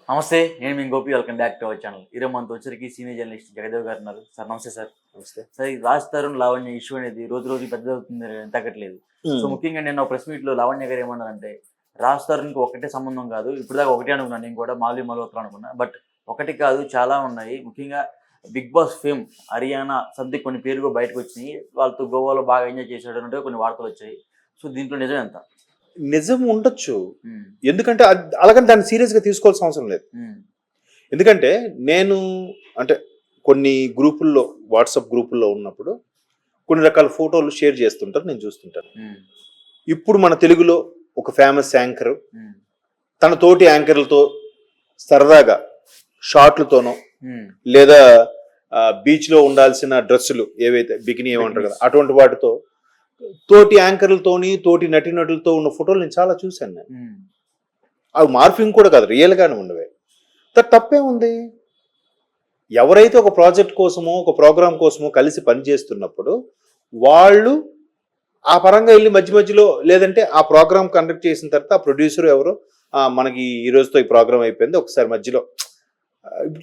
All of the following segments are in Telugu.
నమస్తే. నేను మీ Gopi. Welcome back to our channel. ఈరోజు మనతో వచ్చరికి సీనియర్ జర్నలిస్ట్ జగదేవ్ గారు ఉన్నారు. సార్ నమస్తే సార్. నమస్తే. సార్ ఈ రాజ్ తరుణ్, లావణ్య ఇష్యూ అనేది రోజు రోజు పెద్దదవుతుంది తగ్గట్లేదు. సో ముఖ్యంగా నేను ప్రెస్ మీట్ లో లావణ్య గారు ఏమన్నారంటే, రాజ్ తరుణ్కి ఒకటే సంబంధం కాదు, ఇప్పుడు దాకా ఒకటే అనుకున్నాను నేను కూడా, మాలి మల్హోత్రా అనుకున్నా. బట్ ఒకటి కాదు, చాలా ఉన్నాయి. ముఖ్యంగా Bigg Boss fame Haryana subject కొన్ని పేరు బయటకు వచ్చినాయి. వాళ్ళతో గోవాలో బాగా ఎంజాయ్ చేశాడు అన్నట్టు కొన్ని వార్తలు వచ్చాయి. సో దీంట్లో నిజం ఎంత? నిజం ఉండొచ్చు. ఎందుకంటే అలాగని దాన్ని సీరియస్ గా తీసుకోవాల్సిన అవసరం లేదు. ఎందుకంటే నేను అంటే కొన్ని గ్రూపుల్లో, వాట్సాప్ గ్రూపుల్లో ఉన్నప్పుడు కొన్ని రకాల ఫోటోలు షేర్ చేస్తుంటారు, నేను చూస్తుంటాను. ఇప్పుడు మన తెలుగులో ఒక ఫేమస్ యాంకర్ తన తోటి యాంకర్లతో సరదాగా షార్ట్లతోనో లేదా బీచ్ లో ఉండాల్సిన డ్రెస్సులు ఏవైతే బికినీ ఏమంటారు కదా, అటువంటి వాటితో తోటి యాంకర్లతోని తోటి నటీనటులతో ఉన్న ఫోటోలు నేను చాలా చూశాను. నేను అవి మార్ఫింగ్ కూడా కాదు, రియల్ గానే ఉండవే. తప్పే ఉంది. ఎవరైతే ఒక ప్రాజెక్ట్ కోసమో ఒక ప్రోగ్రామ్ కోసమో కలిసి పనిచేస్తున్నప్పుడు వాళ్ళు ఆ పరంగా వెళ్ళి మధ్య మధ్యలో, లేదంటే ఆ ప్రోగ్రామ్ కండక్ట్ చేసిన తర్వాత ఆ ప్రొడ్యూసర్ ఎవరో మనకి ఈ రోజుతో ఈ ప్రోగ్రామ్ అయిపోయింది, ఒకసారి మధ్యలో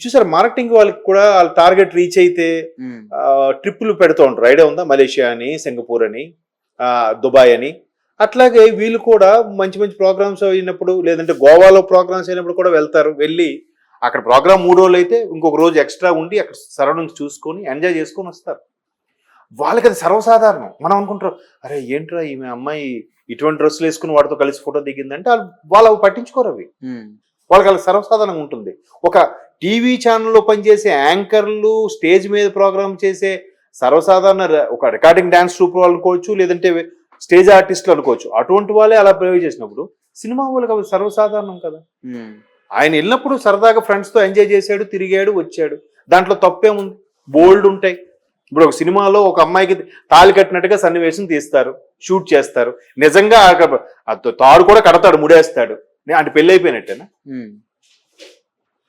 చూసారు మార్కెటింగ్ వాళ్ళకి కూడా వాళ్ళ టార్గెట్ రీచ్ అయితే ట్రిప్పులు పెడుతూ ఉంటారు. ఐడియా ఉందా? మలేషియా అని, సింగపూర్ అని, దుబాయ్ అని. అట్లాగే వీళ్ళు కూడా మంచి మంచి ప్రోగ్రామ్స్ అయినప్పుడు, లేదంటే గోవాలో ప్రోగ్రామ్స్ అయినప్పుడు కూడా వెళ్తారు. వెళ్ళి అక్కడ ప్రోగ్రామ్ 3 రోజులు అయితే ఇంకొక రోజు ఎక్స్ట్రా ఉండి అక్కడ సరౌండింగ్స్ చూసుకొని ఎంజాయ్ చేసుకొని వస్తారు. వాళ్ళకి అది సర్వసాధారణం. మనం అనుకుంటారు, అరే ఏంట్రా ఈమె అమ్మాయి ఇటువంటి డ్రెస్సులు వేసుకుని వాడితో కలిసి ఫోటో దిగిందంటే వాళ్ళు అవి పట్టించుకోరు. అవి వాళ్ళకి అలా సర్వసాధారణంగా ఉంటుంది. ఒక టీవీ ఛానల్లో పనిచేసే యాంకర్లు, స్టేజ్ మీద ప్రోగ్రామ్ చేసే సర్వసాధారణ ఒక రికార్డింగ్ డాన్స్ ట్రూప్ వాళ్ళు అనుకోవచ్చు, లేదంటే స్టేజ్ ఆర్టిస్టులు అనుకోవచ్చు, అటువంటి వాళ్ళే అలా బిహేవ్ చేసినప్పుడు సినిమా వాళ్ళకి అవి సర్వసాధారణం కదా. ఆయన వెళ్ళినప్పుడు సరదాగా ఫ్రెండ్స్ తో ఎంజాయ్ చేశాడు, తిరిగాడు, వచ్చాడు. దాంట్లో తప్పేముంది? బోల్డ్ ఉంటాయి. ఇప్పుడు ఒక సినిమాలో ఒక అమ్మాయికి తాళి కట్టినట్టుగా సన్నివేశం తీస్తారు, షూట్ చేస్తారు. నిజంగా తాడు కూడా కడతాడు, ముడేస్తాడు అంటే పెళ్లి అయిపోయినట్టేనా?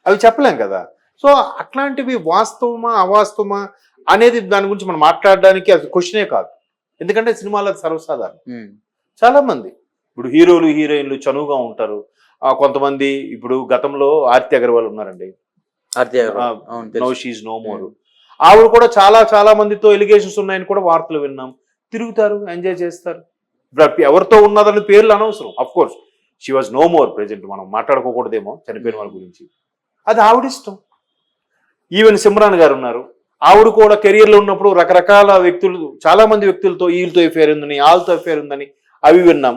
అవి చెప్పలేం కదా. సో అట్లాంటివి వాస్తవమా అవాస్తవమా అనేది దాని గురించి మనం మాట్లాడడానికి అది క్వశ్చనే కాదు. ఎందుకంటే సినిమాలో అది సర్వసాధారణం. చాలా మంది ఇప్పుడు హీరోలు హీరోయిన్లు చనువుగా ఉంటారు. కొంతమంది ఇప్పుడు గతంలో ఆర్తి అగర్వాల్ ఉన్నారండి, నో షీజ్ నో మోర్. ఆవిడ కూడా చాలా చాలా మందితో ఎలిగేషన్స్ ఉన్నాయని కూడా వార్తలు విన్నాం. తిరుగుతారు, ఎంజాయ్ చేస్తారు. ఇప్పుడు ఎవరితో ఉన్నదని పేర్లు అనవసరం. Of course she was no more present, మనం మాట్లాడుకోకూడదేమో చనిపోయిన వాళ్ళ గురించి, అది ఆవిడిష్టం. ఈవెన్ సిమ్రాన్ గారు ఉన్నారు, ఆవిడ కూడా కెరియర్లో ఉన్నప్పుడు రకరకాల వ్యక్తులు, చాలా మంది వ్యక్తులతో వీళ్ళతో ఎఫేర్ ఉందని, వాళ్ళతో ఎఫేర్ ఉందని అవి విన్నాం.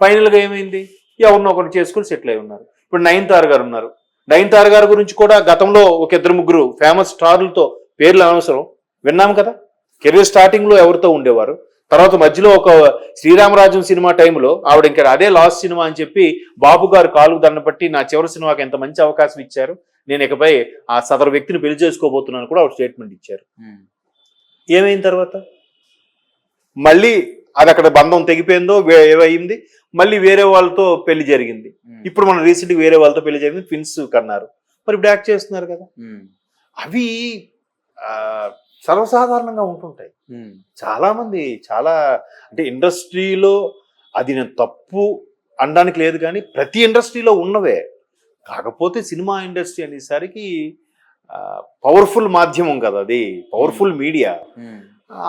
ఫైనల్గా ఏమైంది? ఎవరినో ఒకటి చేసుకుని సెటిల్ అయి ఉన్నారు. ఇప్పుడు నయనతార గారు ఉన్నారు. నయనతార గారి గురించి కూడా గతంలో ఒక 2-3 ఫేమస్ స్టార్లతో పేర్లు అనవసరం విన్నాం కదా. కెరీర్ స్టార్టింగ్ లో ఎవరితో ఉండేవారు, తర్వాత మధ్యలో ఒక శ్రీరామరాజం సినిమా టైంలో ఆవిడ ఇంకా అదే లాస్ట్ సినిమా అని చెప్పి బాబు గారు కాలు దండ బట్టి నా చివరి సినిమాకి ఎంత మంచి అవకాశం ఇచ్చారు, నేను ఇకపై ఆ సదరు వ్యక్తిని పెళ్లి చేసుకోబోతున్నాను కూడా ఆవిడ స్టేట్మెంట్ ఇచ్చారు. ఏమైన తర్వాత మళ్ళీ అది అక్కడ బంధం తెగిపోయిందో ఏమైంది, మళ్ళీ వేరే వాళ్ళతో పెళ్లి జరిగింది. ఇప్పుడు మనం రీసెంట్గా వేరే వాళ్ళతో పెళ్లి జరిగింది, ట్విన్స్ కన్నారు. మరి ఇప్పుడు యాక్ట్ చేస్తున్నారు కదా. అవి సర్వసాధారణంగా ఉంటుంటాయి. చాలా మంది చాలా అంటే ఇండస్ట్రీలో అది నేను తప్పు అనడానికి లేదు, కానీ ప్రతి ఇండస్ట్రీలో ఉన్నవే. కాకపోతే సినిమా ఇండస్ట్రీ అనేసరికి పవర్ఫుల్ మాధ్యమం కదా, అది పవర్ఫుల్ మీడియా.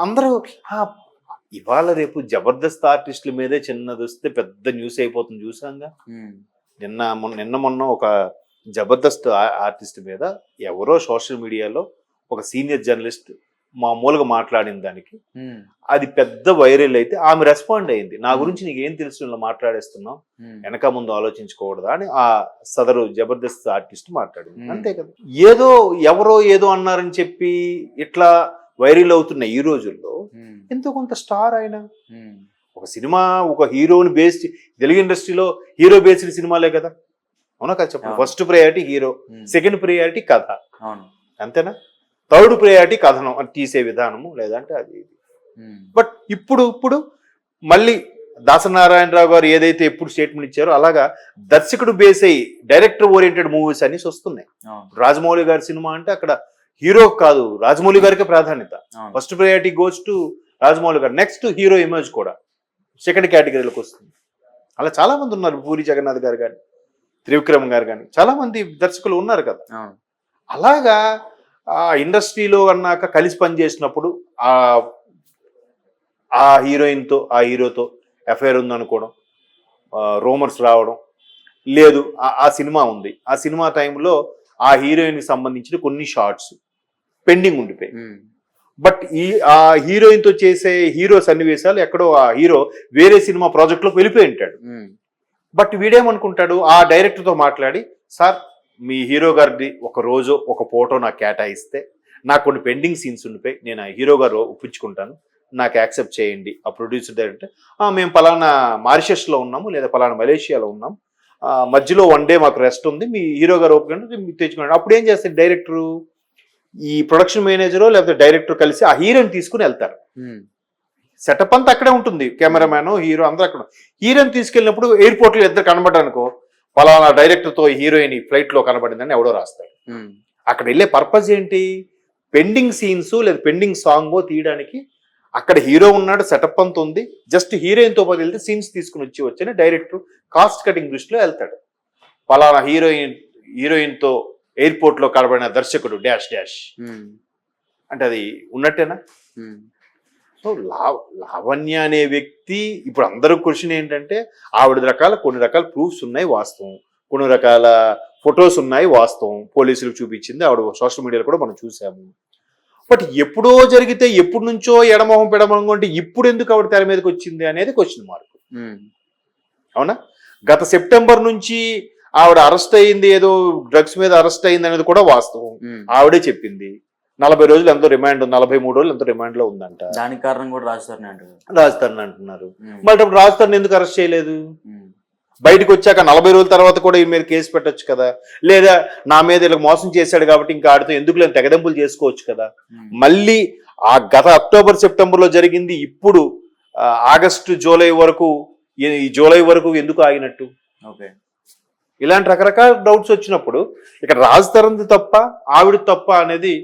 అందరూ ఇవాళ రేపు జబర్దస్త్ ఆర్టిస్టుల మీదే చిన్నది వస్తే పెద్ద న్యూస్ అయిపోతుంది. చూసాంగా నిన్న మొన్న ఒక జబర్దస్త్ ఆర్టిస్ట్ మీద ఎవరో సోషల్ మీడియాలో ఒక సీనియర్ జర్నలిస్ట్ మామూలుగా మాట్లాడిన దానికి అది పెద్ద వైరల్ అయితే ఆమె రెస్పాండ్ అయింది, నా గురించి నీకేం తెలుసు మాట్లాడేస్తున్నావు, వెనక ముందు ఆలోచించుకోకూడదా అని ఆ సదరు జబర్దస్త్ ఆర్టిస్ట్ మాట్లాడింది. అంతే కదా. ఏదో ఎవరో ఏదో అన్నారని చెప్పి ఇట్లా వైరల్ అవుతున్న ఈ రోజుల్లో ఎంతో కొంత స్టార్ అయినా ఒక సినిమా, ఒక హీరోని బేస్డ్, తెలుగు ఇండస్ట్రీలో హీరో బేస్డ్ సినిమాలే కదా. అవునా కదా చెప్పండి. First priority hero, second priority కథ, అంతేనా? థర్డ్ ప్రయారిటీ కథనం అది తీసే విధానము, లేదంటే అది. బట్ ఇప్పుడు మళ్ళీ దాసనారాయణరావు గారు ఏదైతే ఎప్పుడు స్టేట్మెంట్ ఇచ్చారో అలాగా దర్శకుడు బేస్ అయ్యి డైరెక్టర్ ఓరియంటెడ్ మూవీస్ అన్ని వస్తున్నాయి. రాజమౌళి గారి సినిమా అంటే అక్కడ హీరో కాదు, రాజమౌళి గారికి ప్రాధాన్యత. First priority goes to Rajamouli గారు, నెక్స్ట్ హీరో ఇమేజ్ కూడా సెకండ్ కేటగిరీలోకి వస్తుంది. అలా చాలా మంది ఉన్నారు. పూరి జగన్నాథ్ గారు కానీ త్రివిక్రమ్ గారు కానీ చాలా మంది దర్శకులు ఉన్నారు కదా. అవును. అలాగా ఆ ఇండస్ట్రీలో అన్నాక కలిసి పనిచేసినప్పుడు ఆ ఆ హీరోయిన్తో ఆ హీరోతో అఫైర్ ఉందనుకోవడం, రూమర్స్ రావడం, లేదు ఆ సినిమా ఉంది, ఆ సినిమా టైంలో ఆ హీరోయిన్కి సంబంధించిన కొన్ని షార్ట్స్ పెండింగ్ ఉండిపోయి, బట్ ఆ హీరోయిన్తో చేసే హీరో సన్నివేశాలు ఎక్కడో ఆ హీరో వేరే సినిమా ప్రాజెక్ట్లోకి వెళ్ళిపోయి ఉంటాడు. బట్ వీడేమనుకుంటాడు, ఆ డైరెక్టర్తో మాట్లాడి, సార్ మీ హీరో గారిది ఒక రోజు ఒక ఫోటో నాకు కేటాయిస్తే నాకు కొన్ని పెండింగ్ సీన్స్ ఉండిపోయి నేను ఆ హీరో గారు ఒప్పించుకుంటాను, నాకు యాక్సెప్ట్ చేయండి. ఆ ప్రొడ్యూసర్ డైరెక్టర్, మేము పలానా మారిషస్లో ఉన్నాము లేదా పలానా మలేషియాలో ఉన్నాం, మధ్యలో 1 డే మాకు రెస్ట్ ఉంది, మీ హీరో గారు ఒప్పుకుంటే మీరు తెచ్చుకోండి. అప్పుడు ఏం చేస్తారు డైరెక్టరు, ఈ ప్రొడక్షన్ మేనేజరో లేకపోతే డైరెక్టర్ కలిసి ఆ హీరోని తీసుకుని వెళ్తారు. సెటప్ అంతా అక్కడే ఉంటుంది, కెమెరామ్యాన్ హీరో అందరూ అక్కడ. హీరోని తీసుకెళ్ళినప్పుడు ఎయిర్పోర్ట్లో ఇద్దరు కనబడనుకో, పలానా డైరెక్టర్తో హీరోయిన్ ఫ్లైట్లో కనబడిందని ఎవడో రాస్తాడు. అక్కడ వెళ్ళే పర్పస్ ఏంటి, పెండింగ్ సీన్స్ లేదా పెండింగ్ సాంగ్ తీయడానికి. అక్కడ హీరో ఉన్నాడు, సెటప్ అంతా ఉంది, జస్ట్ హీరోయిన్తో పాటు వెళ్తే సీన్స్ తీసుకుని వచ్చి డైరెక్టర్ కాస్ట్ కటింగ్ దృష్టిలో వెళ్తాడు. పలానా హీరోయిన్తో ఎయిర్పోర్ట్లో కనబడిన దర్శకుడు డాష్ డాష్ అంటే అది ఉన్నట్టేనా? సో లావణ్య అనే వ్యక్తి, ఇప్పుడు అందరూ క్వశ్చన్ ఏంటంటే, కొన్ని రకాల ప్రూఫ్స్ ఉన్నాయి వాస్తవం, కొన్ని రకాల ఫొటోస్ ఉన్నాయి వాస్తవం, పోలీసులకు చూపించింది ఆవిడ సోషల్ మీడియాలో కూడా మనం చూసాము. బట్ ఎప్పుడో జరిగితే ఎప్పుడు నుంచో ఎడమొహం పెడమొహం అంటే ఇప్పుడు ఎందుకు ఆవిడ తెర మీదకి వచ్చింది అనేది క్వశ్చన్ మార్క్. అవునా? గత సెప్టెంబర్ నుంచి ఆవిడ అరెస్ట్ అయ్యింది, ఏదో డ్రగ్స్ మీద అరెస్ట్ అయింది అనేది కూడా వాస్తవం, ఆవిడే చెప్పింది. 40 రోజులు ఎంతో రిమాండ్, 43 రోజులు ఎంతో రిమాండ్ లో ఉందంట. దానికి కారణం కూడా రాజధాని అంటున్నారు. మరి అప్పుడు రాజధాని ఎందుకు అరెస్ట్ చేయలేదు? బయటకు వచ్చాక 40 రోజుల తర్వాత కూడా ఈ మీద కేసు పెట్టచ్చు కదా, లేదా నా మీద ఇలా మోసం చేశాడు కాబట్టి ఇంకా ఆడితో ఎందుకు లేని తెగదెంపులు చేసుకోవచ్చు కదా. మళ్ళీ ఆ గత అక్టోబర్ సెప్టెంబర్ లో జరిగింది ఇప్పుడు ఆగస్టు జూలై వరకు ఎందుకు ఆగినట్టు? ఇలాంటి రకరకాల డౌట్స్ వచ్చినప్పుడు ఇక్కడ రాజ్ తరుణ్ తప్ప ఆవిడ తప్ప అనేది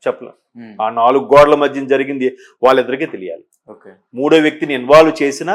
చెప్పలేం. ఆ 4 గోడల మధ్య జరిగింది వాళ్ళిద్దరికీ తెలియాలి. మూడో వ్యక్తిని ఇన్వాల్వ్ చేసినా